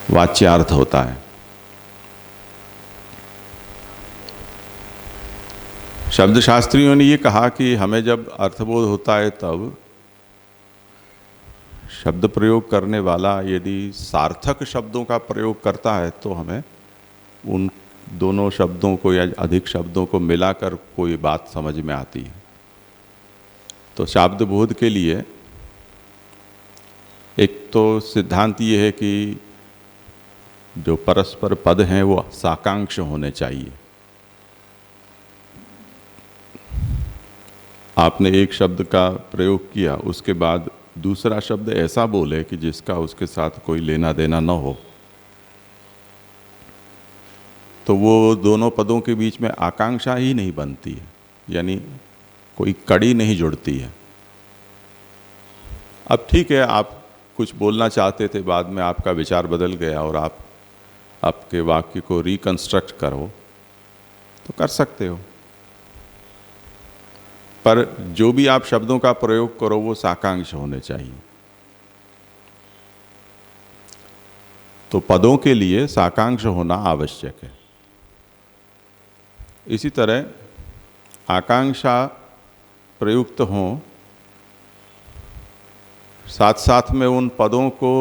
वाच्यार्थ होता है। शब्द शास्त्रियों ने ये कहा कि हमें जब अर्थबोध होता है तब शब्द प्रयोग करने वाला यदि सार्थक शब्दों का प्रयोग करता है तो हमें उन दोनों शब्दों को या अधिक शब्दों को मिलाकर कोई बात समझ में आती है। तो शब्द बोध के लिए एक तो सिद्धांत ये है कि जो परस्पर पद हैं वो साकांक्ष होने चाहिए। आपने एक शब्द का प्रयोग किया, उसके बाद दूसरा शब्द ऐसा बोले कि जिसका उसके साथ कोई लेना देना न हो, तो वो दोनों पदों के बीच में आकांक्षा ही नहीं बनती है, यानी कोई कड़ी नहीं जुड़ती है। अब ठीक है, आप कुछ बोलना चाहते थे, बाद में आपका विचार बदल गया और आप आपके वाक्य को रिकंस्ट्रक्ट करो तो कर सकते हो, पर जो भी आप शब्दों का प्रयोग करो वो साकांक्ष होने चाहिए। तो पदों के लिए साकांक्ष होना आवश्यक है। इसी तरह आकांक्षा प्रयुक्त हों, साथ साथ में उन पदों को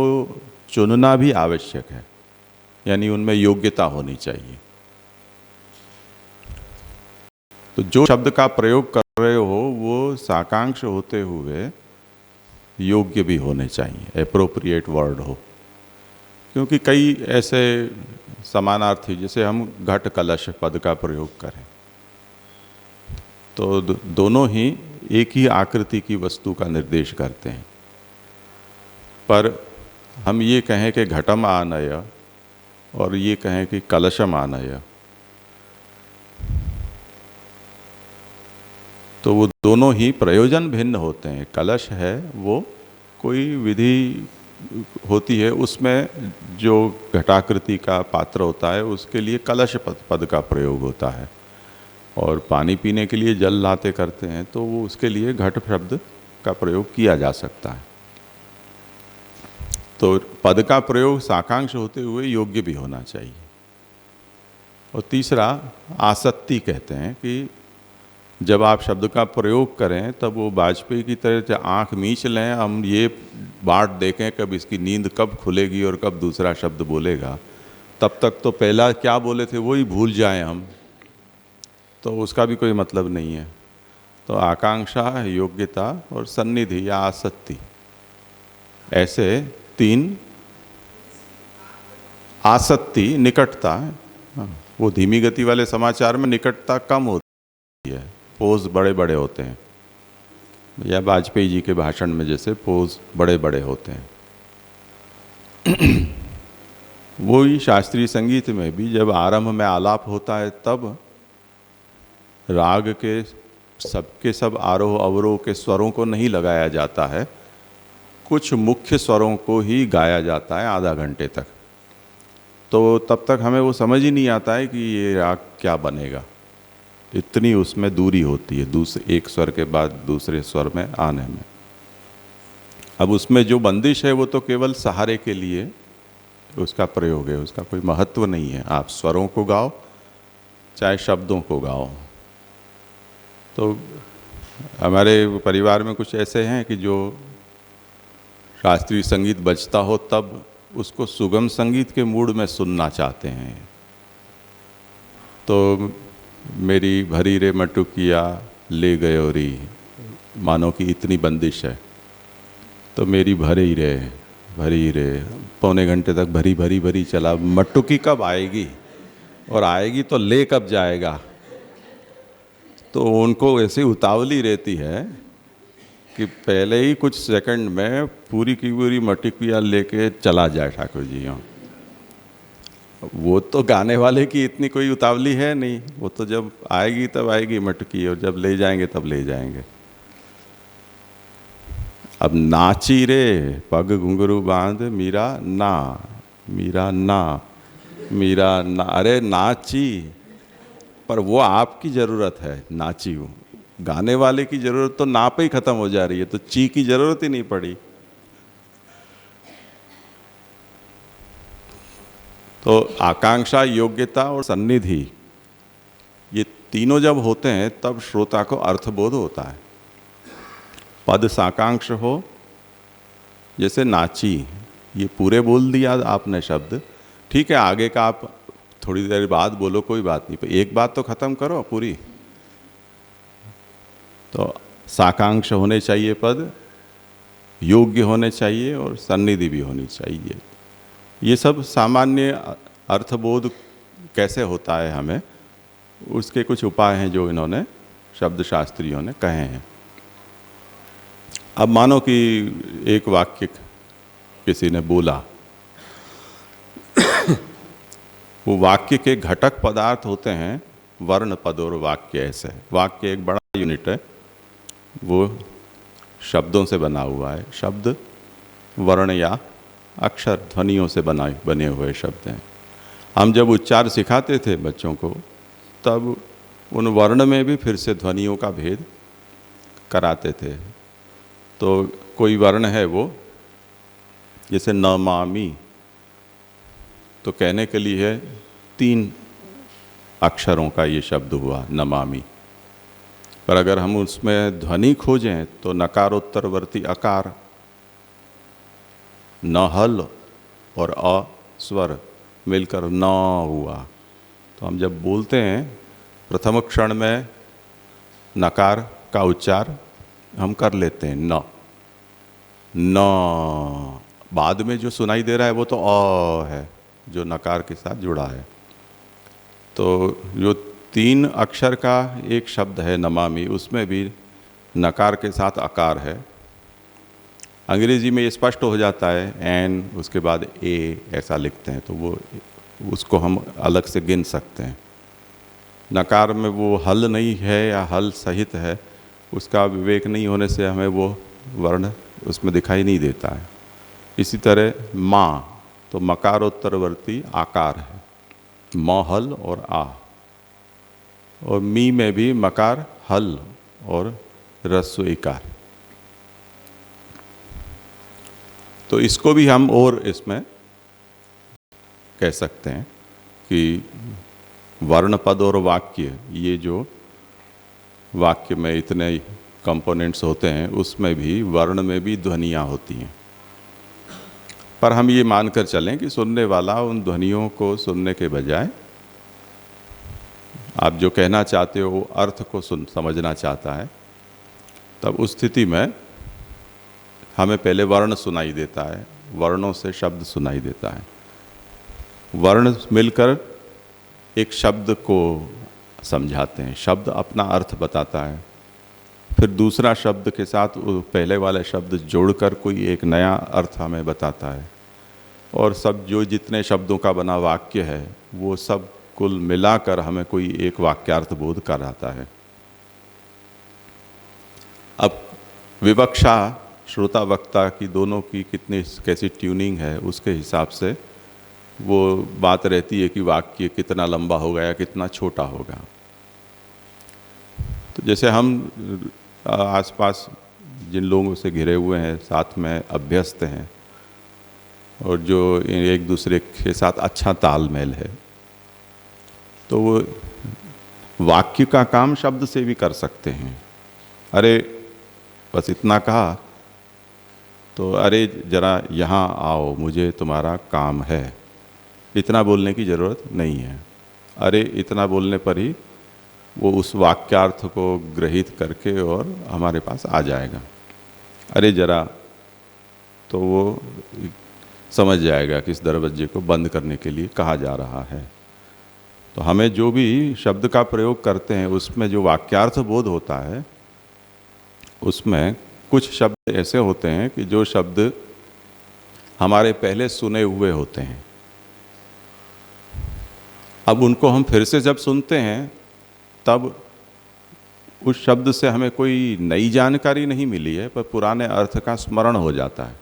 चुनना भी आवश्यक है, यानी उनमें योग्यता होनी चाहिए। तो जो शब्द का प्रयोग कर रहे हो वो साकांक्ष होते हुए योग्य भी होने चाहिए, एप्रोप्रिएट वर्ड हो। क्योंकि कई ऐसे समानार्थी, जैसे हम घट कलश पद का प्रयोग करें तो दोनों ही एक ही आकृति की वस्तु का निर्देश करते हैं, पर हम ये कहें कि घटम आनय और ये कहें कि कलशम आनय, तो वो दोनों ही प्रयोजन भिन्न होते हैं। कलश है वो कोई विधि होती है, उसमें जो घटाकृति का पात्र होता है उसके लिए कलश पद का प्रयोग होता है, और पानी पीने के लिए जल लाते करते हैं तो वो उसके लिए घट शब्द का प्रयोग किया जा सकता है। तो पद का प्रयोग साकांक्ष होते हुए योग्य भी होना चाहिए। और तीसरा आसक्ति कहते हैं कि जब आप शब्द का प्रयोग करें तब वो वाजपेयी की तरह आंख मीच लें, हम ये बाट देखें कब इसकी नींद कब खुलेगी और कब दूसरा शब्द बोलेगा, तब तक तो पहला क्या बोले थे वो ही भूल जाएं हम, तो उसका भी कोई मतलब नहीं है। तो आकांक्षा, योग्यता और सन्निधि या आसक्ति, ऐसे तीन। आसक्ति निकटता, वो धीमी गति वाले समाचार में निकटता कम होती है, पोज बड़े बड़े होते हैं, या वाजपेयी जी के भाषण में जैसे पोज बड़े बड़े होते हैं। वो ही शास्त्रीय संगीत में भी जब आरंभ में आलाप होता है तब राग के सबके सब आरोह अवरोह के स्वरों को नहीं लगाया जाता है, कुछ मुख्य स्वरों को ही गाया जाता है आधा घंटे तक। तो तब तक हमें वो समझ ही नहीं आता है कि ये राग क्या बनेगा, इतनी उसमें दूरी होती है दूसरे एक स्वर के बाद दूसरे स्वर में आने में। अब उसमें जो बंदिश है वो तो केवल सहारे के लिए उसका प्रयोग है, उसका कोई महत्व नहीं है। आप स्वरों को गाओ चाहे शब्दों को गाओ। तो हमारे परिवार में कुछ ऐसे हैं कि जो शास्त्रीय संगीत बजता हो तब उसको सुगम संगीत के मूड में सुनना चाहते हैं। तो मेरी भरी रे मटुकिया ले गयो री, मानो कि इतनी बंदिश है, तो मेरी भरी रे पौने घंटे तक भरी भरी भरी चला, मटुकी कब आएगी और आएगी तो ले कब जाएगा। तो उनको ऐसी उतावली रहती है कि पहले ही कुछ सेकंड में पूरी की पूरी मटुकिया लेके चला जाए ठाकुर जी। वो तो गाने वाले की इतनी कोई उतावली है नहीं, वो तो जब आएगी तब आएगी मटकी, और जब ले जाएंगे तब ले जाएंगे। अब नाची रे पग घुंघरू बांध मीरा ना, मीरा ना, मीरा ना, अरे नाची, पर वो आपकी ज़रूरत है नाची, वो गाने वाले की ज़रूरत तो ना पे ही ख़त्म हो जा रही है, तो ची की ज़रूरत ही नहीं पड़ी। तो आकांक्षा, योग्यता और सन्निधि, ये तीनों जब होते हैं तब श्रोता को अर्थबोध होता है। पद साकांक्ष हो, जैसे नाची, ये पूरे बोल दिया आपने शब्द, ठीक है, आगे का आप थोड़ी देर बाद बोलो, कोई बात नहीं, पर एक बात तो खत्म करो पूरी। तो साकांक्ष होने चाहिए पद, योग्य होने चाहिए और सन्निधि भी होनी चाहिए। ये सब सामान्य अर्थबोध कैसे होता है हमें, उसके कुछ उपाय हैं जो इन्होंने शब्द शास्त्रियों ने कहे हैं। अब मानो कि एक वाक्य किसी ने बोला, वो वाक्य के घटक पदार्थ होते हैं वर्ण, पद और वाक्य। ऐसे वाक्य एक बड़ा यूनिट है, वो शब्दों से बना हुआ है। शब्द वर्ण या अक्षर, ध्वनियों से बने हुए शब्द हैं। हम जब उच्चार सिखाते थे बच्चों को, तब उन वर्ण में भी फिर से ध्वनियों का भेद कराते थे। तो कोई वर्ण है वो, जैसे नमामि, तो कहने के लिए है 3 अक्षरों का ये शब्द हुआ नमामि। पर अगर हम उसमें ध्वनि खोजें तो नकारोत्तरवर्ती अकार, न हल और अ स्वर मिलकर न हुआ। तो हम जब बोलते हैं प्रथम क्षण में नकार का उच्चार हम कर लेते हैं न, बाद में जो सुनाई दे रहा है वो तो अ है, जो नकार के साथ जुड़ा है। तो जो 3 अक्षर का एक शब्द है नमामि, उसमें भी नकार के साथ आकार है। अंग्रेजी में ये स्पष्ट हो जाता है, एन उसके बाद ए ऐसा लिखते हैं, तो वो उसको हम अलग से गिन सकते हैं। नकार में वो हल नहीं है या हल सहित है, उसका विवेक नहीं होने से हमें वो वर्ण उसमें दिखाई नहीं देता है। इसी तरह माँ, तो मकारोत्तरवर्ती आकार है, म हल और आ। और मी में भी मकार हल और रस्व इकार। तो इसको भी हम और इसमें कह सकते हैं कि वर्ण, पद और वाक्य, ये जो वाक्य में इतने कंपोनेंट्स होते हैं, उसमें भी वर्ण में भी ध्वनियाँ होती हैं। पर हम ये मानकर चलें कि सुनने वाला उन ध्वनियों को सुनने के बजाय आप जो कहना चाहते हो वो अर्थ को समझना चाहता है, तब उस स्थिति में हमें पहले वर्ण सुनाई देता है, वर्णों से शब्द सुनाई देता है। वर्ण मिलकर एक शब्द को समझाते हैं, शब्द अपना अर्थ बताता है, फिर दूसरा शब्द के साथ पहले वाले शब्द जोड़कर कोई एक नया अर्थ हमें बताता है, और सब जो जितने शब्दों का बना वाक्य है वो सब कुल मिलाकर हमें कोई एक वाक्यार्थ बोध कराता है। अब विवक्षा, श्रोता वक्ता की दोनों की कितनी कैसी ट्यूनिंग है, उसके हिसाब से वो बात रहती है कि वाक्य कितना लंबा होगा या कितना छोटा होगा। तो जैसे हम आसपास जिन लोगों से घिरे हुए हैं, साथ में अभ्यस्त हैं और जो एक दूसरे के साथ अच्छा तालमेल है, तो वो वाक्य का काम शब्द से भी कर सकते हैं। अरे बस इतना कहा तो अरे जरा यहाँ आओ, मुझे तुम्हारा काम है, इतना बोलने की ज़रूरत नहीं है। अरे इतना बोलने पर ही वो उस वाक्यार्थ को ग्रहित करके और हमारे पास आ जाएगा। अरे जरा, तो वो समझ जाएगा कि इस दरवाजे को बंद करने के लिए कहा जा रहा है। तो हमें जो भी शब्द का प्रयोग करते हैं उसमें जो वाक्यार्थ बोध होता है, उसमें कुछ शब्द ऐसे होते हैं कि जो शब्द हमारे पहले सुने हुए होते हैं, अब उनको हम फिर से जब सुनते हैं तब उस शब्द से हमें कोई नई जानकारी नहीं मिली है, पर पुराने अर्थ का स्मरण हो जाता है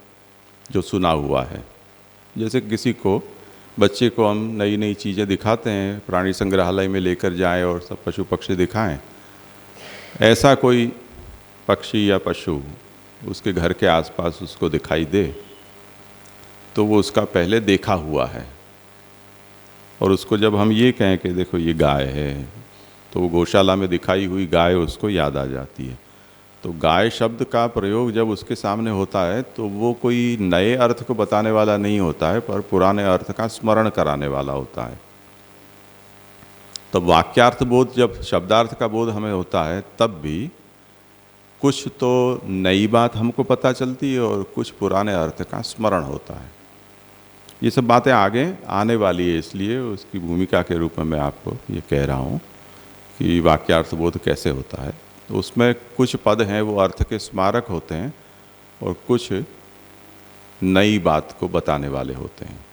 जो सुना हुआ है। जैसे किसी को, बच्चे को हम नई नई चीज़ें दिखाते हैं, प्राणी संग्रहालय में लेकर जाएं और सब पशु पक्षी दिखाएं, ऐसा कोई पक्षी या पशु उसके घर के आसपास उसको दिखाई दे तो वो उसका पहले देखा हुआ है। और उसको जब हम ये कहें कि देखो ये गाय है, तो वो गौशाला में दिखाई हुई गाय उसको याद आ जाती है। तो गाय शब्द का प्रयोग जब उसके सामने होता है तो वो कोई नए अर्थ को बताने वाला नहीं होता है, पर पुराने अर्थ का स्मरण कराने वाला होता है। तो वाक्यार्थ बोध, जब शब्दार्थ का बोध हमें होता है, तब भी कुछ तो नई बात हमको पता चलती है और कुछ पुराने अर्थ का स्मरण होता है। ये सब बातें आगे आने वाली है, इसलिए उसकी भूमिका के रूप में मैं आपको ये कह रहा हूँ कि वाक्यार्थ बोध कैसे होता है। तो उसमें कुछ पद हैं वो अर्थ के स्मारक होते हैं और कुछ नई बात को बताने वाले होते हैं।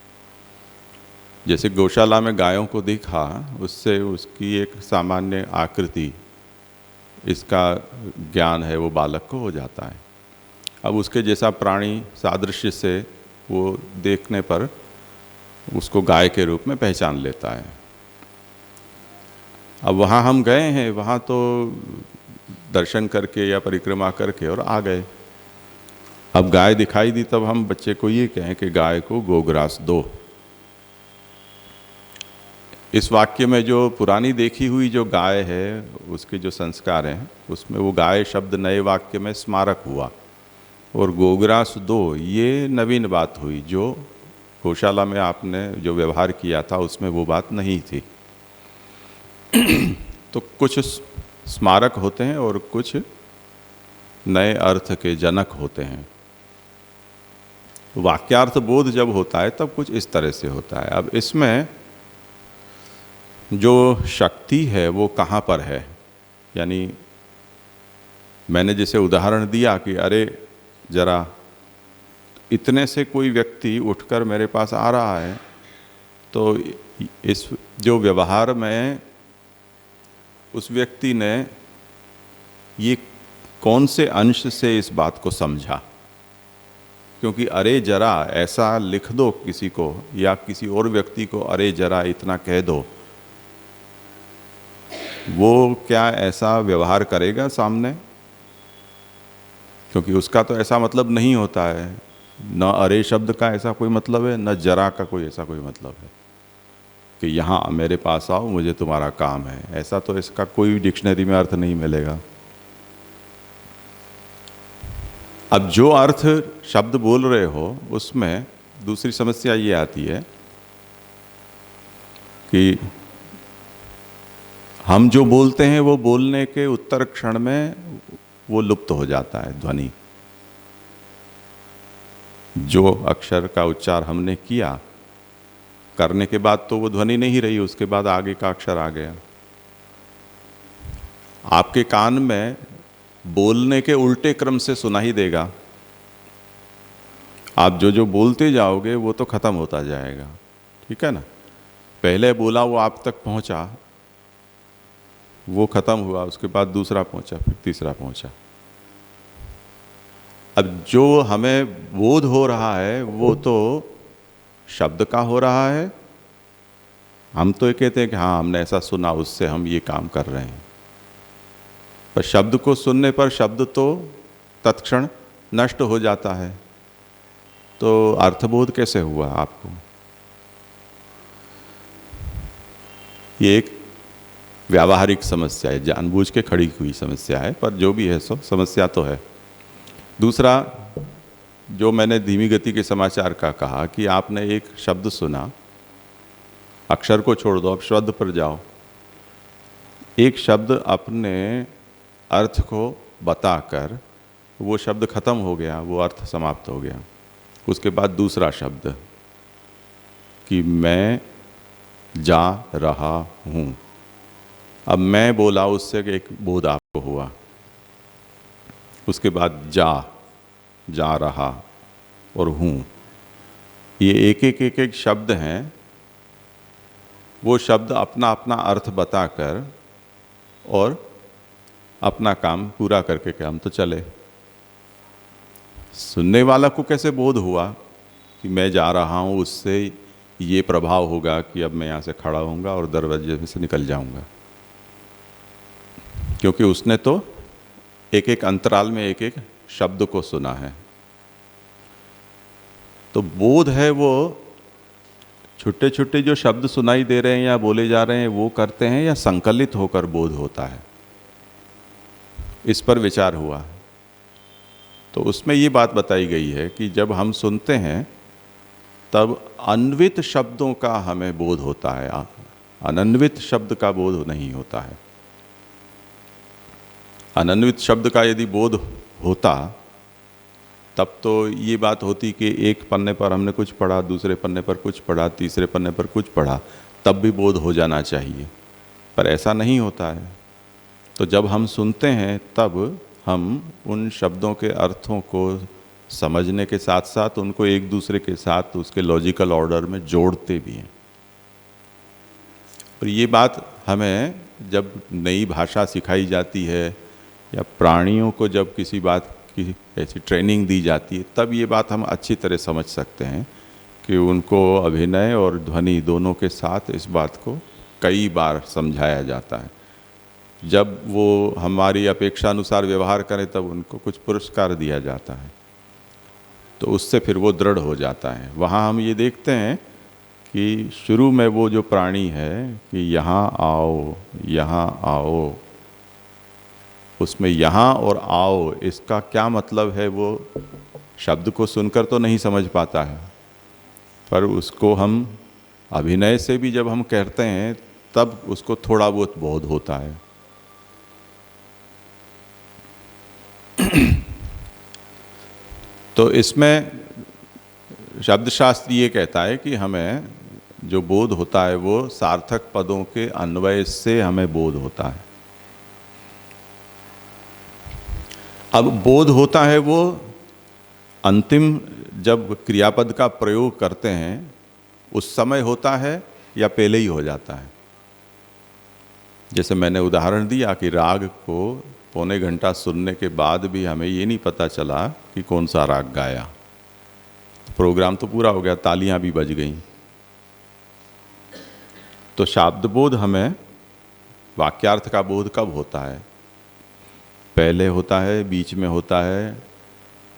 जैसे गौशाला में गायों को देखा, उससे उसकी एक सामान्य आकृति, इसका ज्ञान है वो बालक को हो जाता है। अब उसके जैसा प्राणी सादृश्य से वो देखने पर उसको गाय के रूप में पहचान लेता है। अब वहाँ हम गए हैं, वहाँ तो दर्शन करके या परिक्रमा करके और आ गए। अब गाय दिखाई दी, तब हम बच्चे को ये कहें कि गाय को गोग्रास दो। इस वाक्य में जो पुरानी देखी हुई जो गाय है, उसके जो संस्कार हैं, उसमें वो गाय शब्द नए वाक्य में स्मारक हुआ, और गोग्रास दो ये नवीन बात हुई, जो गौशाला में आपने जो व्यवहार किया था उसमें वो बात नहीं थी। तो कुछ स्मारक होते हैं और कुछ नए अर्थ के जनक होते हैं। वाक्यार्थ बोध जब होता है तब कुछ इस तरह से होता है। अब इसमें जो शक्ति है वो कहाँ पर है, यानी मैंने जैसे उदाहरण दिया कि अरे जरा इतने से कोई व्यक्ति उठकर मेरे पास आ रहा है, तो इस जो व्यवहार में उस व्यक्ति ने ये कौन से अंश से इस बात को समझा, क्योंकि अरे जरा ऐसा लिख दो किसी को या किसी और व्यक्ति को अरे जरा इतना कह दो, वो क्या ऐसा व्यवहार करेगा सामने? क्योंकि उसका तो ऐसा मतलब नहीं होता है, न अरे शब्द का ऐसा कोई मतलब है, न जरा का कोई ऐसा कोई मतलब है कि यहाँ मेरे पास आओ मुझे तुम्हारा काम है। ऐसा तो इसका कोई डिक्शनरी में अर्थ नहीं मिलेगा। अब जो अर्थ शब्द बोल रहे हो उसमें दूसरी समस्या ये आती है कि हम जो बोलते हैं वो बोलने के उत्तर क्षण में वो लुप्त हो जाता है ध्वनि। जो अक्षर का उच्चार हमने किया, करने के बाद तो वो ध्वनि नहीं रही, उसके बाद आगे का अक्षर आ गया। आपके कान में बोलने के उल्टे क्रम से सुनाई देगा। आप जो जो बोलते जाओगे वो तो खत्म होता जाएगा, ठीक है ना। पहले बोला वो आप तक पहुंचा, वो खत्म हुआ, उसके बाद दूसरा पहुंचा, फिर तीसरा पहुंचा। अब जो हमें बोध हो रहा है वो तो शब्द का हो रहा है। हम तो ये कहते हैं कि हाँ हमने ऐसा सुना, उससे हम ये काम कर रहे हैं, पर शब्द को सुनने पर शब्द तो तत्क्षण नष्ट हो जाता है। तो अर्थबोध कैसे हुआ आपको? ये एक व्यावहारिक समस्या है, जानबूझ के खड़ी हुई समस्या है, पर जो भी है सो समस्या तो है। दूसरा, जो मैंने धीमी गति के समाचार का कहा कि आपने एक शब्द सुना, अक्षर को छोड़ दो, अब शब्द पर जाओ। एक शब्द अपने अर्थ को बताकर वो शब्द खत्म हो गया, वो अर्थ समाप्त हो गया। उसके बाद दूसरा शब्द कि मैं जा रहा हूँ। अब मैं बोला, उससे एक बोध आपको हुआ। उसके बाद जा रहा और हूँ, ये एक शब्द हैं। वो शब्द अपना अपना अर्थ बताकर और अपना काम पूरा करके के हम तो चले। सुनने वाला को कैसे बोध हुआ कि मैं जा रहा हूँ, उससे ये प्रभाव होगा कि अब मैं यहाँ से खड़ा होऊंगा और दरवाजे में से निकल जाऊंगा, क्योंकि उसने तो एक एक अंतराल में एक एक शब्द को सुना है। तो बोध है वो छुट्टे छुट्टे जो शब्द सुनाई दे रहे हैं या बोले जा रहे हैं वो करते हैं, या संकलित होकर बोध होता है, इस पर विचार हुआ। तो उसमें ये बात बताई गई है कि जब हम सुनते हैं तब अन्वित शब्दों का हमें बोध होता है, अनन्वित शब्द का बोध नहीं होता है। अनन्वित शब्द का यदि बोध होता तब तो ये बात होती कि एक पन्ने पर हमने कुछ पढ़ा, दूसरे पन्ने पर कुछ पढ़ा, तीसरे पन्ने पर कुछ पढ़ा, तब भी बोध हो जाना चाहिए, पर ऐसा नहीं होता है। तो जब हम सुनते हैं तब हम उन शब्दों के अर्थों को समझने के साथ साथ उनको एक दूसरे के साथ उसके लॉजिकल ऑर्डर में जोड़ते भी हैं। और ये बात हमें जब नई भाषा सिखाई जाती है या प्राणियों को जब किसी बात की ऐसी ट्रेनिंग दी जाती है, तब ये बात हम अच्छी तरह समझ सकते हैं कि उनको अभिनय और ध्वनि दोनों के साथ इस बात को कई बार समझाया जाता है। जब वो हमारी अपेक्षा अनुसार व्यवहार करें तब उनको कुछ पुरस्कार दिया जाता है, तो उससे फिर वो दृढ़ हो जाता है। वहाँ हम ये देखते हैं कि शुरू में वो जो प्राणी है कि यहाँ आओ, यहाँ आओ, उसमें यहाँ और आओ इसका क्या मतलब है वो शब्द को सुनकर तो नहीं समझ पाता है, पर उसको हम अभिनय से भी जब हम कहते हैं तब उसको थोड़ा बहुत बोध होता है। तो इसमें शब्दशास्त्र ये कहता है कि हमें जो बोध होता है वो सार्थक पदों के अन्वय से हमें बोध होता है। अब बोध होता है वो अंतिम जब क्रियापद का प्रयोग करते हैं उस समय होता है या पहले ही हो जाता है। जैसे मैंने उदाहरण दिया कि राग को पौने घंटा सुनने के बाद भी हमें ये नहीं पता चला कि कौन सा राग गाया, प्रोग्राम तो पूरा हो गया, तालियां भी बज गईं। तो शाब्द बोध हमें वाक्यार्थ का बोध कब होता है? पहले होता है, बीच में होता है,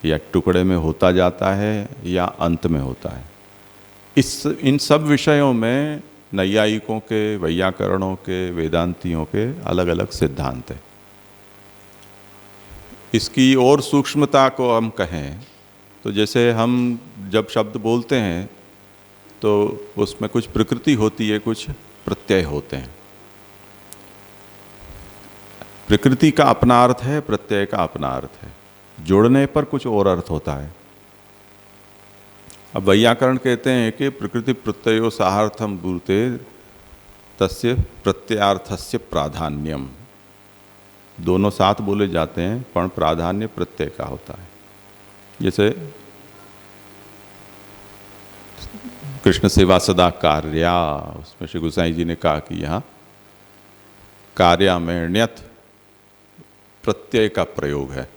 या टुकड़े में होता जाता है, या अंत में होता है। इन सब विषयों में नैयायिकों के, वैयाकरणों के, वेदांतियों के अलग अलग सिद्धांत हैं। इसकी और सूक्ष्मता को हम कहें तो जैसे हम जब शब्द बोलते हैं तो उसमें कुछ प्रकृति होती है, कुछ प्रत्यय होते हैं। प्रकृति का अपना अर्थ है, प्रत्यय का अपना अर्थ है, जोड़ने पर कुछ और अर्थ होता है। अब वैयाकरण कहते हैं कि प्रकृति प्रत्ययो साहार्थम ब्रूते तस्य प्रत्ययार्थस्य प्राधान्यम। दोनों साथ बोले जाते हैं पर प्राधान्य प्रत्यय का होता है। जैसे कृष्ण सेवा सदा कार्या, उसमें श्री गोसाई जी ने कहा कि यहाँ कार्या में ण्यत प्रत्यय का प्रयोग है।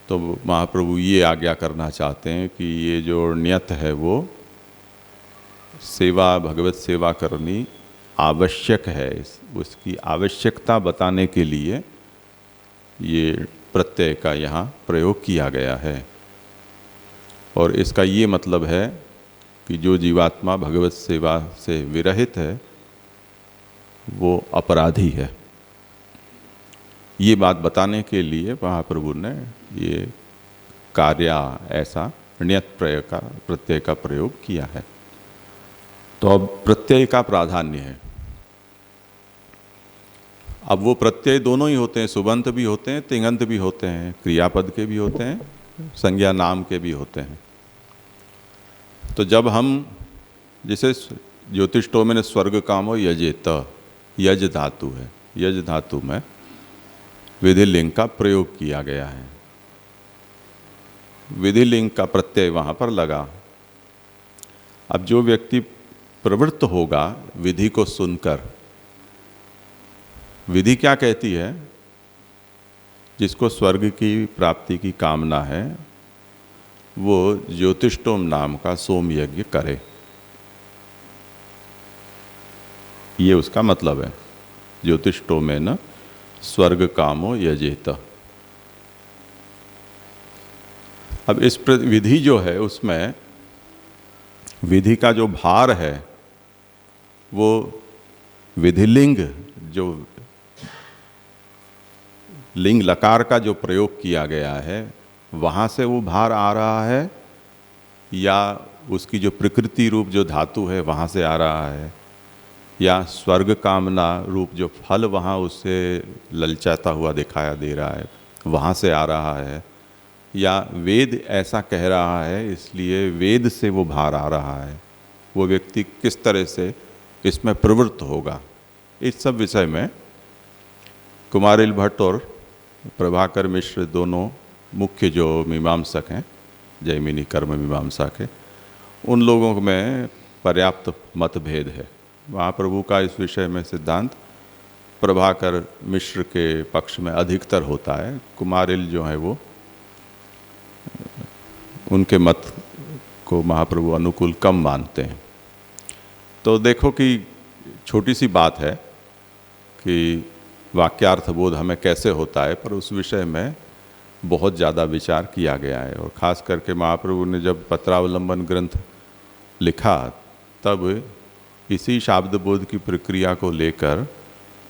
तो महाप्रभु ये आज्ञा करना चाहते हैं कि ये जो ण्यत है वो सेवा, भगवत सेवा करनी आवश्यक है, उसकी आवश्यकता बताने के लिए ये प्रत्यय का यहाँ प्रयोग किया गया है। और इसका ये मतलब है कि जो जीवात्मा भगवत सेवा से विरहित है वो अपराधी है। ये बात बताने के लिए महाप्रभु ने ये कार्या ऐसा ण्यत प्रत्यय का प्रयोग किया है। तो अब प्रत्यय का प्राधान्य है। अब वो प्रत्यय दोनों ही होते हैं, सुबंत भी होते हैं, तिङंत भी होते हैं, क्रियापद के भी होते हैं, संज्ञा नाम के भी होते हैं। तो जब हम जैसे ज्योतिष्टों में स्वर्ग कामो यजेत, यज धातु है, यज धातु में विधिलिंग का प्रयोग किया गया है। विधिलिंग का प्रत्यय वहाँ पर लगा। अब जो व्यक्ति प्रवृत्त होगा विधि को सुनकर, विधि क्या कहती है? जिसको स्वर्ग की प्राप्ति की कामना है वो ज्योतिष्टोम नाम का सोम यज्ञ करे, ये उसका मतलब है। ज्योतिष्टोमेन स्वर्ग कामो यजेत। अब इस विधि जो है उसमें विधि का जो भार है वो विधिलिंग, जो लिंग लकार का जो प्रयोग किया गया है वहाँ से वो भार आ रहा है, या उसकी जो प्रकृति रूप जो धातु है वहाँ से आ रहा है, या स्वर्ग कामना रूप जो फल वहाँ उससे ललचाता हुआ दिखाया दे रहा है वहाँ से आ रहा है, या वेद ऐसा कह रहा है इसलिए वेद से वो भार आ रहा है। वो व्यक्ति किस तरह से इसमें प्रवृत्त होगा, इस सब विषय में कुमारिल भट्ट और प्रभाकर मिश्र दोनों मुख्य जो मीमांसक हैं जैमिनी कर्म मीमांसा के, उन लोगों में पर्याप्त मतभेद है। महाप्रभु का इस विषय में सिद्धांत प्रभाकर मिश्र के पक्ष में अधिकतर होता है, कुमारिल जो है वो उनके मत को महाप्रभु अनुकूल कम मानते हैं। तो देखो कि छोटी सी बात है कि वाक्यार्थ बोध हमें कैसे होता है, पर उस विषय में बहुत ज़्यादा विचार किया गया है। और ख़ास करके महाप्रभु ने जब पत्रावलंबन ग्रंथ लिखा तब इसी शाब्द बोध की प्रक्रिया को लेकर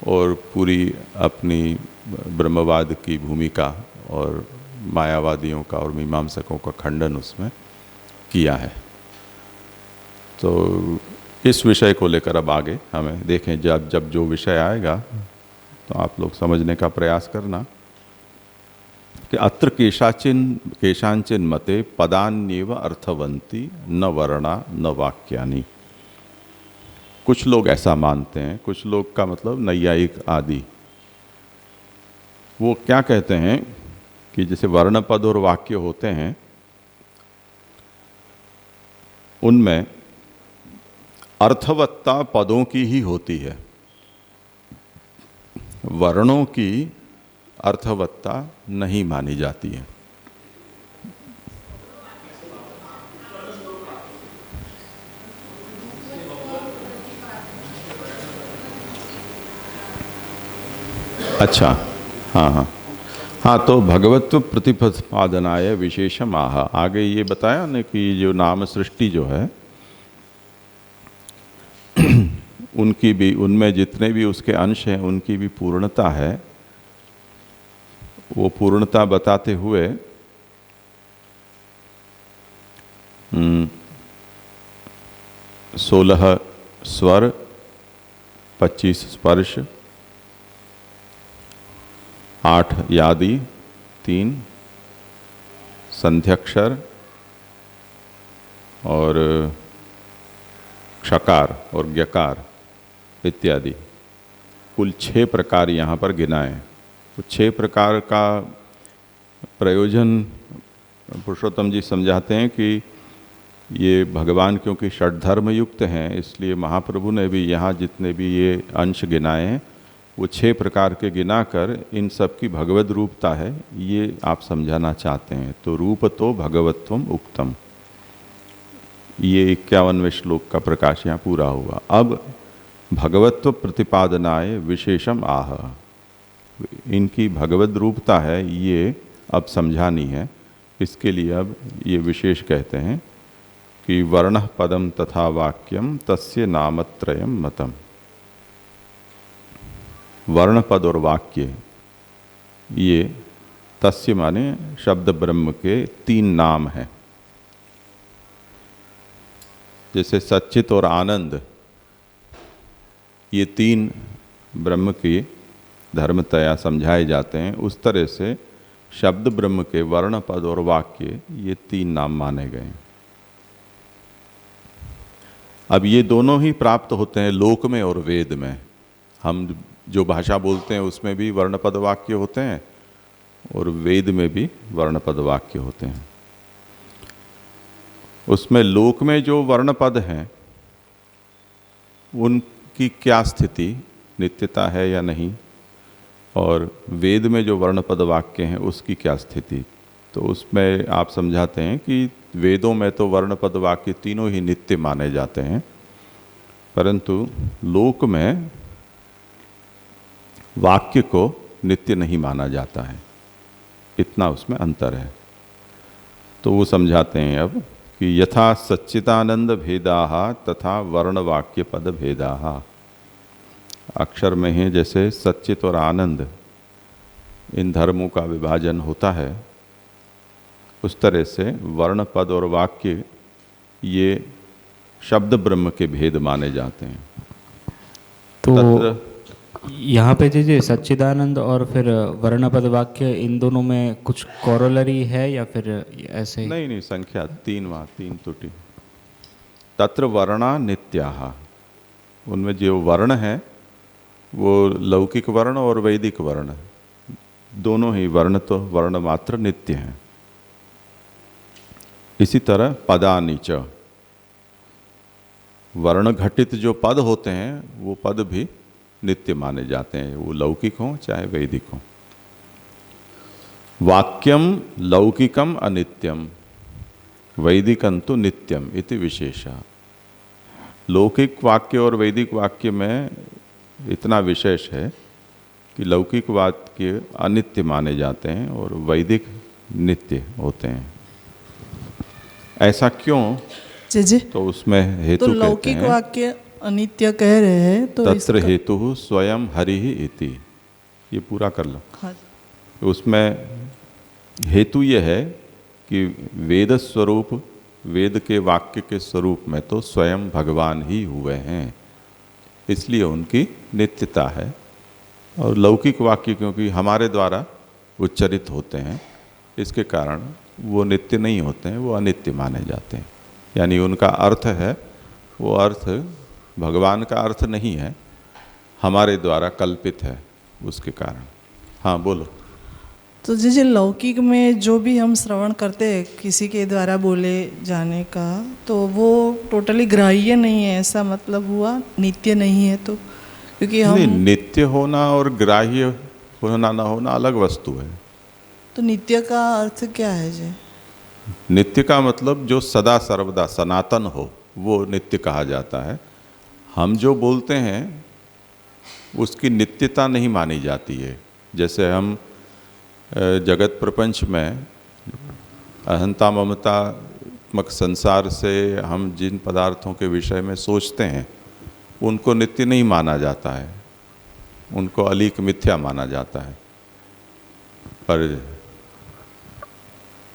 और पूरी अपनी ब्रह्मवाद की भूमिका और मायावादियों का और मीमांसकों का खंडन उसमें किया है। तो इस विषय को लेकर अब आगे हमें देखें, जब जो विषय आएगा तो आप लोग समझने का प्रयास करना कि अत्र केशांचिन मते पदान्येव अर्थवंती न वर्णा न वाक्यानि। कुछ लोग ऐसा मानते हैं, कुछ लोग का मतलब नैयायिक आदि, वो क्या कहते हैं कि जैसे वर्ण पद और वाक्य होते हैं उनमें अर्थवत्ता पदों की ही होती है, वर्णों की अर्थवत्ता नहीं मानी जाती है। अच्छा, हाँ, तो भगवत्व प्रतिपादनाय विशेषम आह, आगे ये बताया ना कि जो नाम सृष्टि जो है उनकी भी, उनमें जितने भी उसके अंश हैं उनकी भी पूर्णता है। वो पूर्णता बताते हुए 16 स्वर, 25 स्पर्श, 8 यादि, 3 संध्याक्षर और क्षकार और ज्ञकार इत्यादि, कुल 6 प्रकार यहाँ पर गिनाए। तो 6 प्रकार का प्रयोजन पुरुषोत्तम जी समझाते हैं कि ये भगवान क्योंकि षड्धर्म युक्त हैं, इसलिए महाप्रभु ने भी यहाँ जितने भी ये अंश गिनाए हैं वो 6 प्रकार के गिनाकर इन सब की भगवद रूपता है ये आप समझाना चाहते हैं। तो रूप तो भगवत्वम उक्तम, ये 51वें श्लोक का प्रकाश यहाँ पूरा हुआ। अब भगवत्व प्रतिपादनाय विशेषम आह, इनकी भगवद रूपता है ये अब समझानी है। इसके लिए अब ये विशेष कहते हैं कि वर्णः पदम तथा वाक्यम तस्य नामत्रयम मतम। वर्ण पद और वाक्य ये तस्य माने शब्द ब्रह्म के 3 नाम हैं। जैसे सच्चित और आनंद ये 3 ब्रह्म की धर्मतया समझाए जाते हैं, उस तरह से शब्द ब्रह्म के वर्ण पद और वाक्य ये 3 नाम माने गए। अब ये दोनों ही प्राप्त होते हैं लोक में और वेद में। हम जो भाषा बोलते हैं उसमें भी वर्ण पद वाक्य होते हैं और वेद में भी वर्ण पद वाक्य होते हैं। उसमें लोक में जो वर्ण पद हैं उनकी क्या स्थिति, नित्यता है या नहीं, और वेद में जो वर्ण पद वाक्य हैं उसकी क्या स्थिति। तो उसमें आप समझाते हैं कि वेदों में तो वर्ण पद वाक्य तीनों ही नित्य माने जाते हैं, परंतु लोक में वाक्य को नित्य नहीं माना जाता है, इतना उसमें अंतर है। तो वो समझाते हैं अब कि यथा सच्चिदानंद भेदाः तथा वर्णवाक्य पद भेदाः। अक्षर में ही जैसे सच्चित और आनंद इन धर्मों का विभाजन होता है, उस तरह से वर्ण पद और वाक्य ये शब्द ब्रह्म के भेद माने जाते हैं। तो यहाँ पे जी सच्चिदानंद और फिर वर्णपद वाक्य, इन दोनों में कुछ कॉरोलरी है या फिर ऐसे? नहीं, संख्या 3 वहाँ 3 त्रुटि। तत्र वर्णा नित्याः, उनमें जो वर्ण है वो लौकिक वर्ण और वैदिक वर्ण दोनों ही वर्ण, तो वर्ण मात्र नित्य हैं। इसी तरह पदानि च, वर्ण घटित जो पद होते हैं वो पद भी नित्य माने जाते हैं, वो लौकिक हों चाहे वैदिक हों। वाक्यम लौकिकम अनित्यम वैदिकं तु नित्यम इति विशेषः। लौकिक वाक्य और वैदिक वाक्य में इतना विशेष है कि लौकिक वाक्य अनित्य माने जाते हैं और वैदिक नित्य होते हैं। ऐसा क्यों? जी तो उसमें हेतु तो लौकिक वाक्य अनित्य कह रहे हैं तो तत्र हेतु स्वयं हरि ही इति, ये पूरा कर लो। हाँ। तो उसमें हेतु ये है कि वेद स्वरूप, वेद के वाक्य के स्वरूप में तो स्वयं भगवान ही हुए हैं, इसलिए उनकी नित्यता है। और लौकिक वाक्य क्योंकि हमारे द्वारा उच्चरित होते हैं, इसके कारण वो नित्य नहीं होते हैं, वो अनित्य माने जाते हैं। यानी उनका अर्थ है, वो अर्थ भगवान का अर्थ नहीं है, हमारे द्वारा कल्पित है, उसके कारण। हाँ बोलो। तो जैसे लौकिक में जो भी हम श्रवण करते हैं किसी के द्वारा बोले जाने का, तो वो टोटली ग्राह्य नहीं है, ऐसा मतलब हुआ? नित्य नहीं है तो? क्योंकि हम नहीं, नित्य होना और ग्राह्य होना ना होना अलग वस्तु है। तो नित्य का अर्थ क्या है जी? नित्य का मतलब जो सदा सर्वदा सनातन हो, वो नित्य कहा जाता है। हम जो बोलते हैं उसकी नित्यता नहीं मानी जाती है। जैसे हम जगत प्रपंच में अहंता ममतात्मक संसार से हम जिन पदार्थों के विषय में सोचते हैं उनको नित्य नहीं माना जाता है, उनको अलीक मिथ्या माना जाता है। पर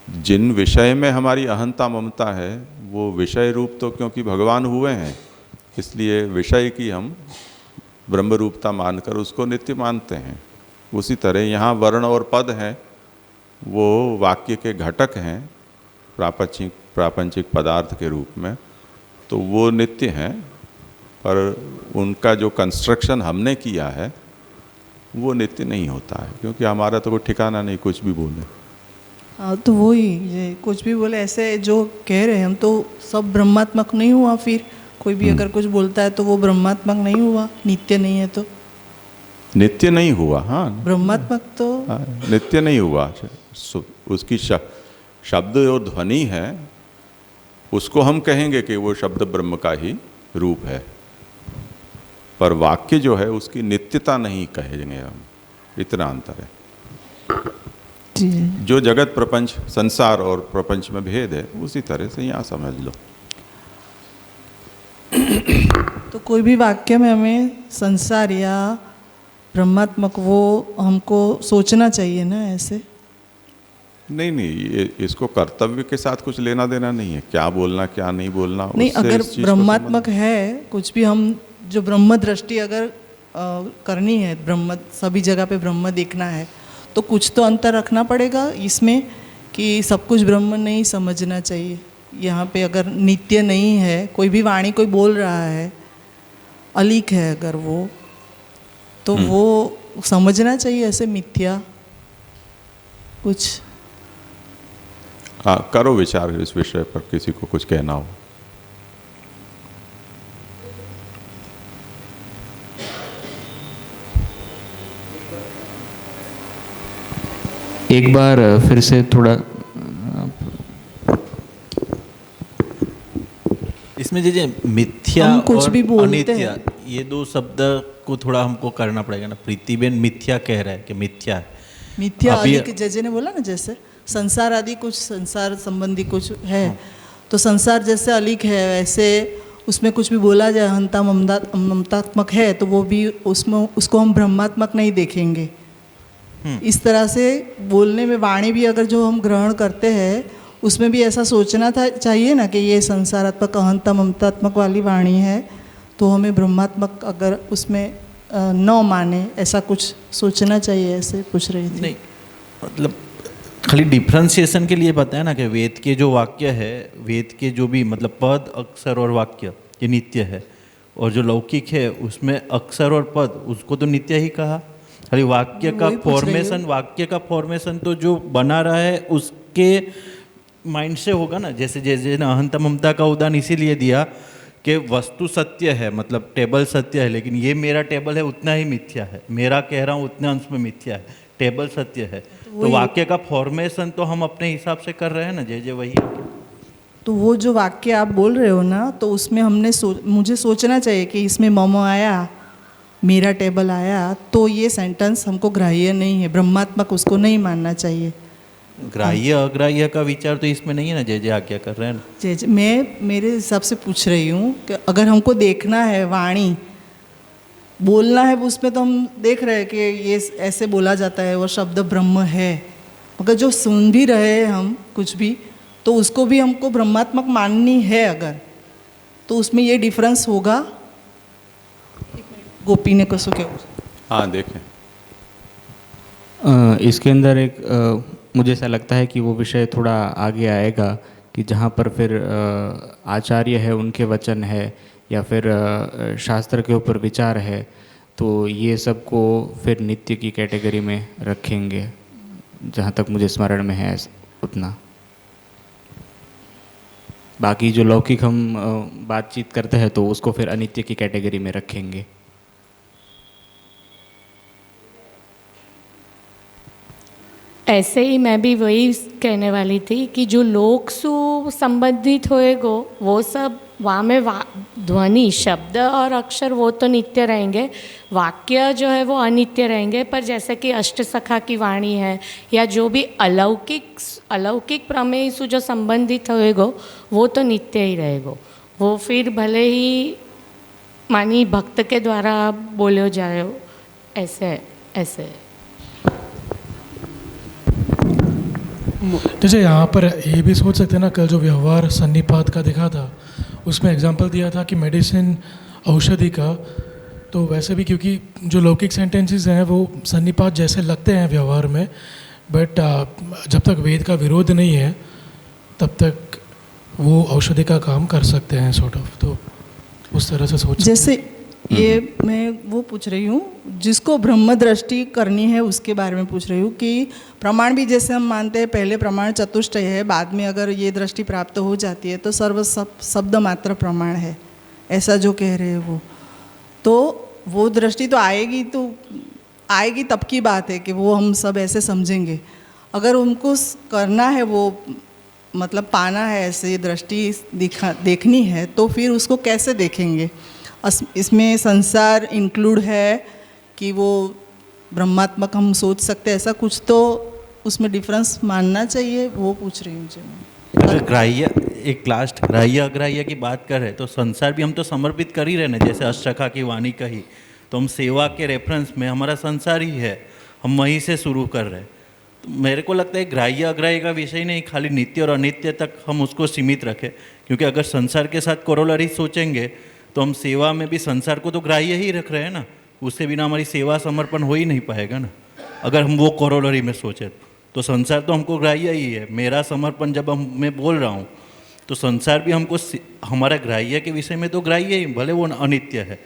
जिन विषय में हमारी अहंता ममता है वो विषय रूप तो क्योंकि भगवान हुए हैं, इसलिए विषय की हम ब्रह्म रूपता मानकर उसको नित्य मानते हैं। उसी तरह यहाँ वर्ण और पद हैं, वो वाक्य के घटक हैं प्रापंचिक पदार्थ के रूप में, तो वो नित्य हैं। पर उनका जो कंस्ट्रक्शन हमने किया है वो नित्य नहीं होता है, क्योंकि हमारा तो कोई ठिकाना नहीं, कुछ भी बोले। हाँ, तो वही ये कुछ भी बोले ऐसे जो कह रहे हैं हम, तो सब ब्रह्मात्मक नहीं हुआ? फिर कोई भी अगर कुछ बोलता है तो वो ब्रह्मात्मक नहीं हुआ, नित्य नहीं है तो? नित्य नहीं हुआ। हाँ, ब्रह्मात्मक तो नित्य नहीं हुआ। उसकी शब्द और ध्वनि है, उसको हम कहेंगे कि वो शब्द ब्रह्म का ही रूप है, पर वाक्य जो है उसकी नित्यता नहीं कहेंगे हम। इतना अंतर है। जो जगत प्रपंच, संसार और प्रपंच में भेद है, उसी तरह से यहाँ समझ लो। तो कोई भी वाक्य में हमें संसार या ब्रह्मात्मक वो हमको सोचना चाहिए ना ऐसे? नहीं, ये इसको कर्तव्य के साथ कुछ लेना देना नहीं है, क्या बोलना क्या नहीं बोलना। नहीं, अगर ब्रह्मात्मक है कुछ भी, हम जो ब्रह्म दृष्टि अगर करनी है, ब्रह्म सभी जगह पे ब्रह्म देखना है, तो कुछ तो अंतर रखना पड़ेगा इसमें कि सब कुछ ब्रह्म नहीं समझना चाहिए। यहाँ पे अगर नित्य नहीं है, कोई भी वाणी कोई बोल रहा है, अलीक है अगर वो, तो वो समझना चाहिए ऐसे मिथ्या कुछ। हाँ, करो विचार इस विषय पर, किसी को कुछ कहना हो। एक बार फिर से थोड़ा इसमें जैसे मिथ्या कुछ और भी अनित्य, ये दो शब्द को थोड़ा हमको करना पड़ेगा ना। प्रीतिबेन मिथ्या कह रहा है कि मिथ्या है, मिथ्या आदि के जजे ने बोला ना, जैसे संसार आदि कुछ संसार संबंधी कुछ है, तो संसार जैसे अलिक है वैसे उसमें कुछ भी बोला जाए अहंता ममतात्मक है तो वो भी उसमें उसको हम ब्रह्मात्मक नहीं देखेंगे। इस तरह से बोलने में वाणी भी अगर जो हम ग्रहण करते हैं उसमें भी ऐसा सोचना था चाहिए ना कि ये संसारात्मक अहंता ममतात्मक वाली वाणी है तो हमें ब्रह्मात्मक अगर उसमें न माने, ऐसा कुछ सोचना चाहिए, ऐसे पूछ रही थी। नहीं मतलब खाली डिफ्रेंसिएशन के लिए बताया ना कि वेद के जो वाक्य है, वेद के जो भी मतलब पद अक्षर और वाक्य ये नित्य है, और जो लौकिक है उसमें अक्षर और पद उसको तो नित्य ही कहा। खाली वाक्य का फॉर्मेशन, वाक्य का फॉर्मेशन तो जो बना रहा है उसके माइंड से होगा ना। जैसे जैसे अहंता ममता का उदाहरण इसीलिए दिया कि वस्तु सत्य है, मतलब टेबल सत्य है, लेकिन ये मेरा टेबल है उतना ही मिथ्या है, मेरा कह रहा हूँ उतने अंश में मिथ्या है, टेबल सत्य है। तो वाक्य का फॉर्मेशन तो हम अपने हिसाब से कर रहे हैं ना, जय जय वही। तो वो जो वाक्य आप बोल रहे हो ना, तो उसमें हमने मुझे सोचना चाहिए कि इसमें मम आया, मेरा टेबल आया, तो ये सेंटेंस हमको ग्राह्य नहीं है, ब्रह्मात्मक उसको नहीं मानना चाहिए। ग्राह्य अग्राह्य का विचार तो इसमें नहीं है ना, जय जय आज्ञा कर रहे हैं ना। जय जय मैं मेरे हिसाब से पूछ रही हूँ कि अगर हमको देखना है वाणी बोलना है उसमें, तो हम देख रहे हैं कि ये ऐसे बोला जाता है, वो शब्द ब्रह्म है, मगर जो सुन भी रहे हैं हम कुछ भी, तो उसको भी हमको ब्रह्मात्मक माननी है अगर, तो उसमें ये डिफरेंस होगा। गोपी ने कसो क्या? हाँ देखें, इसके अंदर एक मुझे ऐसा लगता है कि वो विषय थोड़ा आगे आएगा कि जहाँ पर फिर आचार्य है उनके वचन है या फिर शास्त्र के ऊपर विचार है, तो ये सब को फिर नित्य की कैटेगरी में रखेंगे, जहाँ तक मुझे स्मरण में है उतना। बाकी जो लौकिक हम बातचीत करते हैं तो उसको फिर अनित्य की कैटेगरी में रखेंगे। ऐसे ही मैं भी वही कहने वाली थी कि जो लोक सु संबंधित होएगो वो सब वहाँ में ध्वनि शब्द और अक्षर वो तो नित्य रहेंगे, वाक्य जो है वो अनित्य रहेंगे। पर जैसे कि अष्टसखा की वाणी है या जो भी अलौकिक प्रमेय से जो संबंधित होएगो वो तो नित्य ही रहेगो। वो फिर भले ही मानी भक्त के द्वारा बोलो जाए, ऐसे ऐसे। जैसे यहाँ पर ये भी सोच सकते हैं ना, कल जो व्यवहार सन्निपात का दिखा था उसमें एग्जांपल दिया था कि मेडिसिन औषधि का, तो वैसे भी क्योंकि जो लौकिक सेंटेंसेस हैं वो सन्निपात जैसे लगते हैं व्यवहार में, बट जब तक वेद का विरोध नहीं है तब तक वो औषधि का काम कर सकते हैं सॉर्ट ऑफ। तो उस तरह से सोच जैसे ये मैं वो पूछ रही हूँ जिसको ब्रह्म दृष्टि करनी है उसके बारे में पूछ रही हूँ कि प्रमाण भी जैसे हम मानते हैं पहले प्रमाण चतुष्टय है, बाद में अगर ये दृष्टि प्राप्त हो जाती है तो सर्व शब्द मात्र प्रमाण है, ऐसा जो कह रहे हैं तो वो दृष्टि तो आएगी तब की बात है कि वो हम सब ऐसे समझेंगे। अगर उनको करना है वो मतलब पाना है ऐसे दृष्टि देखनी है तो फिर उसको कैसे देखेंगे? इसमें संसार इंक्लूड है कि वो ब्रह्मात्मक हम सोच सकते हैं, ऐसा कुछ तो उसमें डिफरेंस मानना चाहिए, वो पूछ रही हूँ मुझे। अगर ग्राह्य एक लास्ट ग्राह्य अग्राह्य की बात कर रहे तो संसार भी हम तो समर्पित कर ही रहे ना। जैसे अष्टसखा की वाणी कही तो हम सेवा के रेफरेंस में हमारा संसार ही है, हम वहीं से शुरू कर रहे हैं। तो मेरे को लगता है ग्राह्य अग्राह्य का विषय नहीं, खाली नित्य और अनित्य तक हम उसको सीमित रखें, क्योंकि अगर संसार के साथ कोरोलरी सोचेंगे तो हम सेवा में भी संसार को तो ग्राह्य ही रख रहे हैं ना, उससे बिना हमारी सेवा समर्पण हो ही नहीं पाएगा ना। अगर हम वो कोरोलरी में सोचें तो संसार तो हमको ग्राह्य ही है। मेरा समर्पण जब मैं बोल रहा हूँ तो संसार भी हमको हमारा ग्राह्य के विषय में तो ग्राह्य ही, भले वो अनित्य है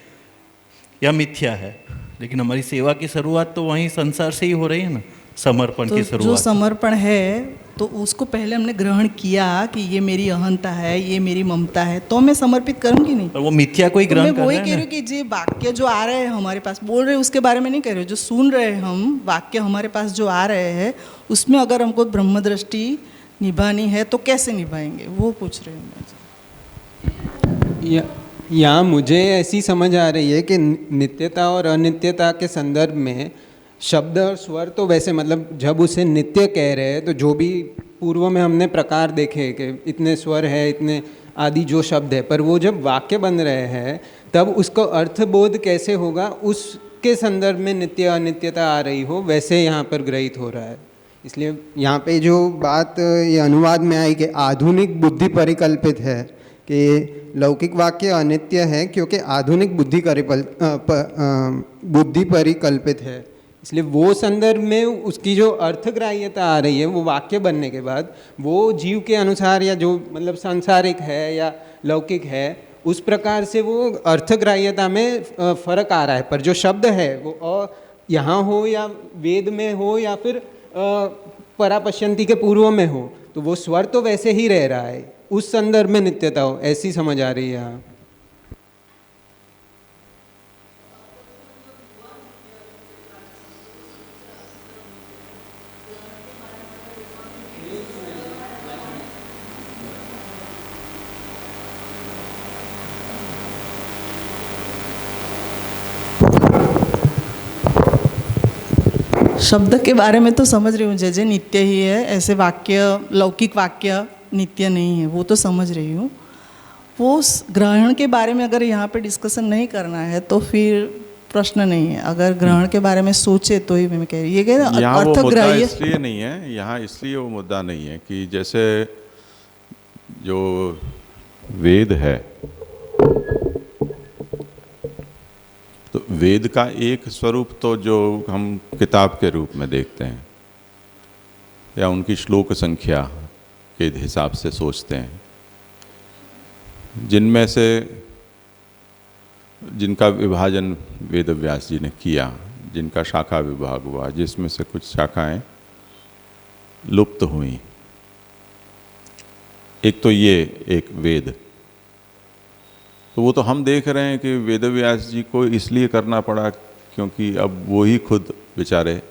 या मिथ्या है, लेकिन हमारी सेवा की शुरुआत तो वहीं संसार से ही हो रही है ना, समर्पण की शुरुआत। जो समर्पण है तो उसको पहले हमने ग्रहण किया कि ये मेरी अहंता है, ये मेरी ममता है, तो मैं समर्पित करूंगी नहीं। पर वो मिथ्या को ही ग्रहण कर रहे हैं। मैं वही कह रही हूँ कि जो वाक्य जो आ रहे हैं हमारे पास बोल रहे हैं उसके बारे में नहीं कह रहे हो, जो सुन रहे हैं हम वाक्य हमारे पास जो आ रहे हैं उसमें अगर हमको ब्रह्म दृष्टि निभानी है तो कैसे निभाएंगे, वो पूछ रही हूँ मैं। यहाँ मुझे ऐसी समझ आ रही है कि नित्यता और अनित्यता के संदर्भ में शब्द और स्वर तो वैसे मतलब जब उसे नित्य कह रहे हैं तो जो भी पूर्व में हमने प्रकार देखे कि इतने स्वर है, इतने आदि जो शब्द है, पर वो जब वाक्य बन रहे हैं तब उसको अर्थबोध कैसे होगा, उसके संदर्भ में नित्य अनित्यता आ रही हो, वैसे यहाँ पर ग्रहित हो रहा है। इसलिए यहाँ पे जो बात ये अनुवाद में आई कि आधुनिक बुद्धि परिकल्पित है, कि लौकिक वाक्य अनित्य है क्योंकि आधुनिक बुद्धि परिकल्पित है, इसलिए वो संदर्भ में उसकी जो अर्थग्राह्यता आ रही है वो वाक्य बनने के बाद वो जीव के अनुसार या जो मतलब सांसारिक है या लौकिक है उस प्रकार से वो अर्थग्राह्यता में फर्क आ रहा है। पर जो शब्द है वो यहाँ हो या वेद में हो या फिर परापश्यंती के पूर्व में हो, तो वो स्वर तो वैसे ही रह रहा है, उस संदर्भ में नित्यता हो, ऐसी समझ आ रही है यहाँ। शब्द के बारे में तो समझ रही हूँ जैसे नित्य ही है, ऐसे वाक्य लौकिक वाक्य नित्य नहीं है, वो तो समझ रही हूँ। वो ग्रहण के बारे में अगर यहाँ पे डिस्कशन नहीं करना है तो फिर प्रश्न नहीं है, अगर ग्रहण के बारे में सोचे तो ही मैं कह रही है यहाँ वो मुद्दा अर्थग्राह्य इसलिए नहीं है, यहाँ इसलिए वो मुद्दा नहीं है कि जैसे जो वेद है तो वेद का एक स्वरूप तो जो हम किताब के रूप में देखते हैं या उनकी श्लोक संख्या के हिसाब से सोचते हैं, जिनमें से जिनका विभाजन वेद व्यास जी ने किया, जिनका शाखा विभाग हुआ, जिसमें से कुछ शाखाएं लुप्त हुई। एक तो ये एक वेद, तो वो तो हम देख रहे हैं कि वेद व्यास जी को इसलिए करना पड़ा क्योंकि अब वो ही खुद बेचारे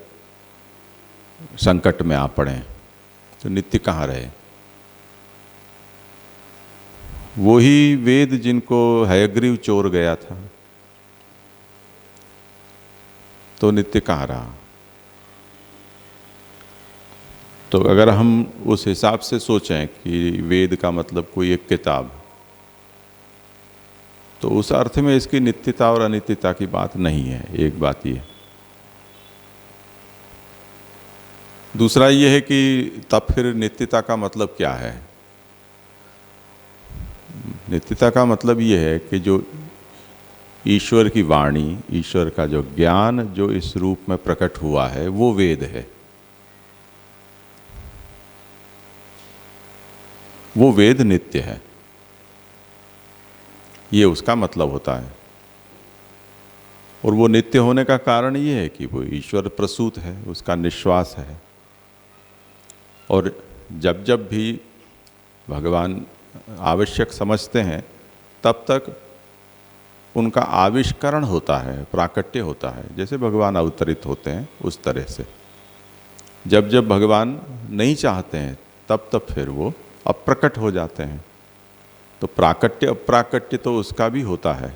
संकट में आ पड़े, तो नित्य कहाँ रहे। वो ही वेद जिनको हयग्रीव चोर गया था, तो नित्य कहाँ रहा। तो अगर हम उस हिसाब से सोचें कि वेद का मतलब कोई एक किताब, तो उस अर्थ में इसकी नित्यता और अनित्यता की बात नहीं है। एक बात ये, दूसरा ये है कि तब फिर नित्यता का मतलब क्या है। नित्यता का मतलब ये है कि जो ईश्वर की वाणी, ईश्वर का जो ज्ञान जो इस रूप में प्रकट हुआ है वो वेद है। वो वेद नित्य है, ये उसका मतलब होता है। और वो नित्य होने का कारण ये है कि वो ईश्वर प्रसूत है, उसका निश्वास है। और जब जब भी भगवान आवश्यक समझते हैं तब तक उनका आविष्करण होता है, प्राकट्य होता है। जैसे भगवान अवतरित होते हैं उस तरह से जब जब भगवान नहीं चाहते हैं तब तब फिर वो अप्रकट हो जाते हैं। तो प्राकट्य अप्राकट्य तो उसका भी होता है।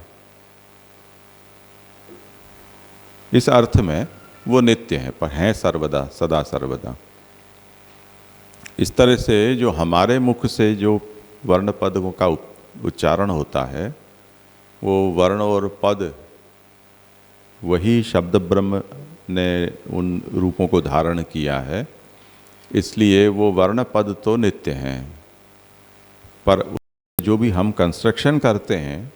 इस अर्थ में वो नित्य है, पर हैं सर्वदा, सदा सर्वदा। इस तरह से जो हमारे मुख से जो वर्ण पदों का उच्चारण होता है, वो वर्ण और पद वही शब्द ब्रह्म ने उन रूपों को धारण किया है, इसलिए वो वर्ण पद तो नित्य हैं। पर जो भी हम कंस्ट्रक्शन करते हैं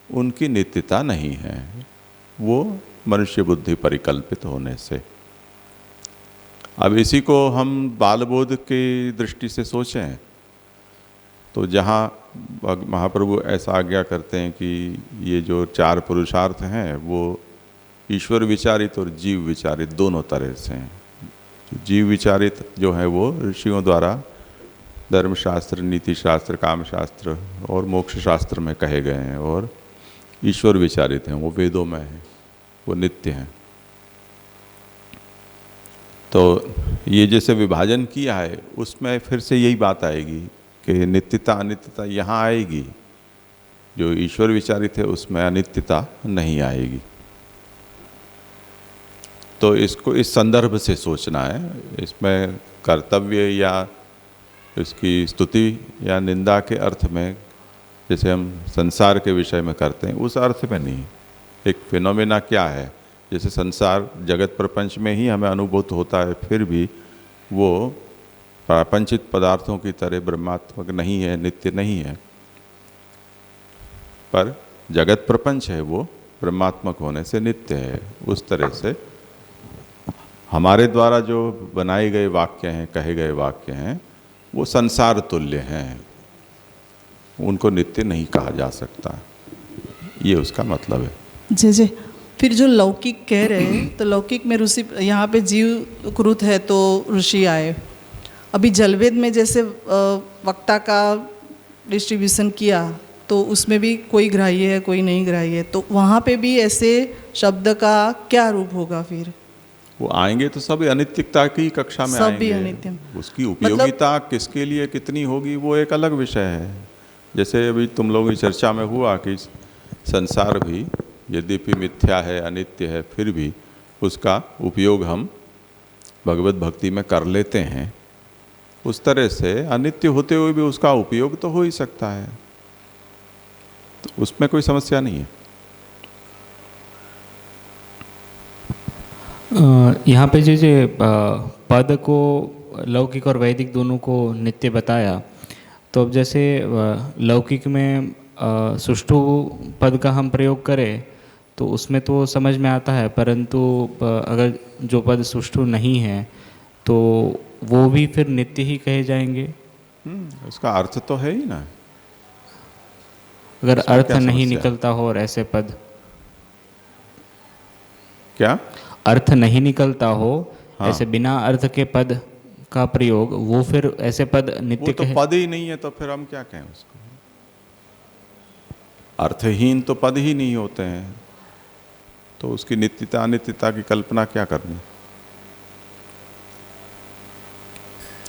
उनकी नित्यता नहीं है, वो मनुष्य बुद्धि परिकल्पित होने से। अब इसी को हम बालबोध की दृष्टि से सोचें तो जहाँ महाप्रभु ऐसा आज्ञा करते हैं कि ये जो चार पुरुषार्थ हैं वो ईश्वर विचारित और जीव विचारित दोनों तरह से हैं। जीव विचारित जो है वो ऋषियों द्वारा धर्मशास्त्र, नीति शास्त्र, काम शास्त्र और मोक्ष शास्त्र में कहे गए हैं, और ईश्वर विचारित हैं वो वेदों में हैं, वो नित्य हैं। तो ये जैसे विभाजन किया है उसमें फिर से यही बात आएगी कि नित्यता अनित्यता यहाँ आएगी, जो ईश्वर विचारित है उसमें अनित्यता नहीं आएगी। तो इसको इस संदर्भ से सोचना है, इसमें कर्तव्य या इसकी स्तुति या निंदा के अर्थ में, जैसे हम संसार के विषय में करते हैं, उस अर्थ में नहीं। एक फिनोमेना क्या है, जैसे संसार जगत प्रपंच में ही हमें अनुभूत होता है, फिर भी वो प्रापंचिक पदार्थों की तरह ब्रह्मात्मक नहीं है, नित्य नहीं है। पर जगत प्रपंच है वो ब्रह्मात्मक होने से नित्य है। उस तरह से हमारे द्वारा जो बनाए गए वाक्य हैं, कहे गए वाक्य हैं, वो संसार तुल्य हैं, उनको नित्य नहीं कहा जा सकता। ये उसका मतलब है। जी जी। फिर जो लौकिक कह रहे हैं, तो लौकिक में ऋषि, यहाँ पे जीव कृत है तो ऋषि आए। अभी जलवेद में जैसे वक्ता का डिस्ट्रीब्यूशन किया, तो उसमें भी कोई ग्राह्य है, कोई नहीं ग्राह्य है, तो वहाँ पे भी ऐसे शब्द का क्या रूप होगा फिर? वो आएंगे तो सब अनित्यता की कक्षा में सब भी आएंगे। अनित्य। उसकी उपयोगिता किसके लिए कितनी होगी वो एक अलग विषय है। जैसे अभी तुम लोगों की चर्चा में हुआ कि संसार भी यद्यपि मिथ्या है, अनित्य है, फिर भी उसका उपयोग हम भगवत भक्ति में कर लेते हैं। उस तरह से अनित्य होते हुए भी उसका उपयोग तो हो ही सकता है, तो उसमें कोई समस्या नहीं है। यहाँ पे जो पद को लौकिक और वैदिक दोनों को नित्य बताया, तो अब जैसे लौकिक में सुष्ठु पद का हम प्रयोग करें तो उसमें तो समझ में आता है, परंतु अगर जो पद सुष्ठु नहीं है तो वो भी फिर नित्य ही कहे जाएंगे। उसका अर्थ तो है ही ना। अगर अर्थ नहीं निकलता हो और ऐसे पद, क्या अर्थ नहीं निकलता हो, हाँ, ऐसे बिना अर्थ के पद का प्रयोग, वो फिर ऐसे पद नित्य वो तो पद ही नहीं है, तो फिर हम क्या कहें उसको? अर्थहीन तो पद ही नहीं होते हैं, तो उसकी नित्यता अनित्यता की कल्पना क्या करनी?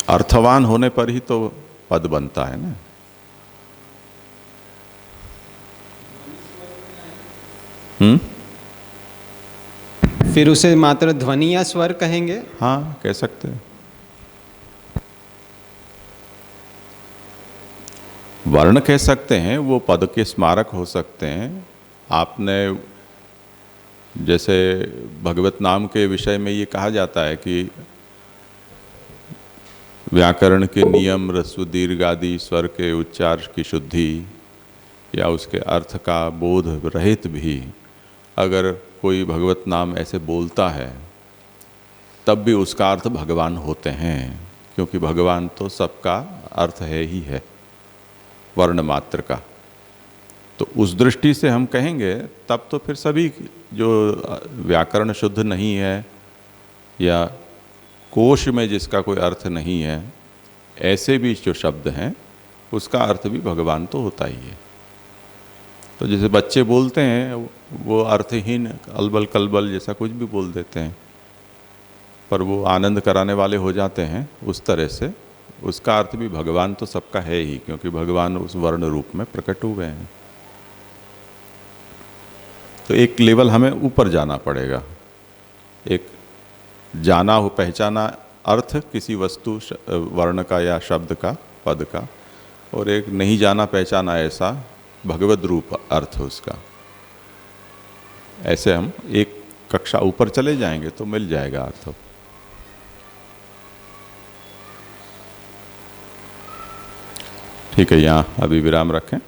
अर्थवान होने पर ही तो पद बनता है ना। फिर उसे मात्र ध्वनि या स्वर कहेंगे? हाँ, कह सकते हैं। वर्ण कह सकते हैं, वो पद के स्मारक हो सकते हैं। आपने जैसे भगवत नाम के विषय में ये कहा जाता है कि व्याकरण के नियम, ह्रस्व दीर्घ आदि स्वर के उच्चार की शुद्धि या उसके अर्थ का बोध रहित भी अगर कोई भगवत नाम ऐसे बोलता है, तब भी उसका अर्थ भगवान होते हैं, क्योंकि भगवान तो सबका अर्थ है ही है, वर्ण मात्र का। तो उस दृष्टि से हम कहेंगे, तब तो फिर सभी जो व्याकरण शुद्ध नहीं है या कोश में जिसका कोई अर्थ नहीं है, ऐसे भी जो शब्द हैं उसका अर्थ भी भगवान तो होता ही है। तो जैसे बच्चे बोलते हैं, वो अर्थहीन अलबल कलबल जैसा कुछ भी बोल देते हैं, पर वो आनंद कराने वाले हो जाते हैं। उस तरह से उसका अर्थ भी भगवान तो सबका है ही, क्योंकि भगवान उस वर्ण रूप में प्रकट हुए हैं। तो एक लेवल हमें ऊपर जाना पड़ेगा। एक जाना हो, पहचाना अर्थ किसी वस्तु वर्ण का या शब्द का, पद का, और एक नहीं जाना पहचाना ऐसा भगवद रूप अर्थ उसका। ऐसे हम एक कक्षा ऊपर चले जाएंगे तो मिल जाएगा अर्थ। ठीक है, यहाँ अभी विराम रखें।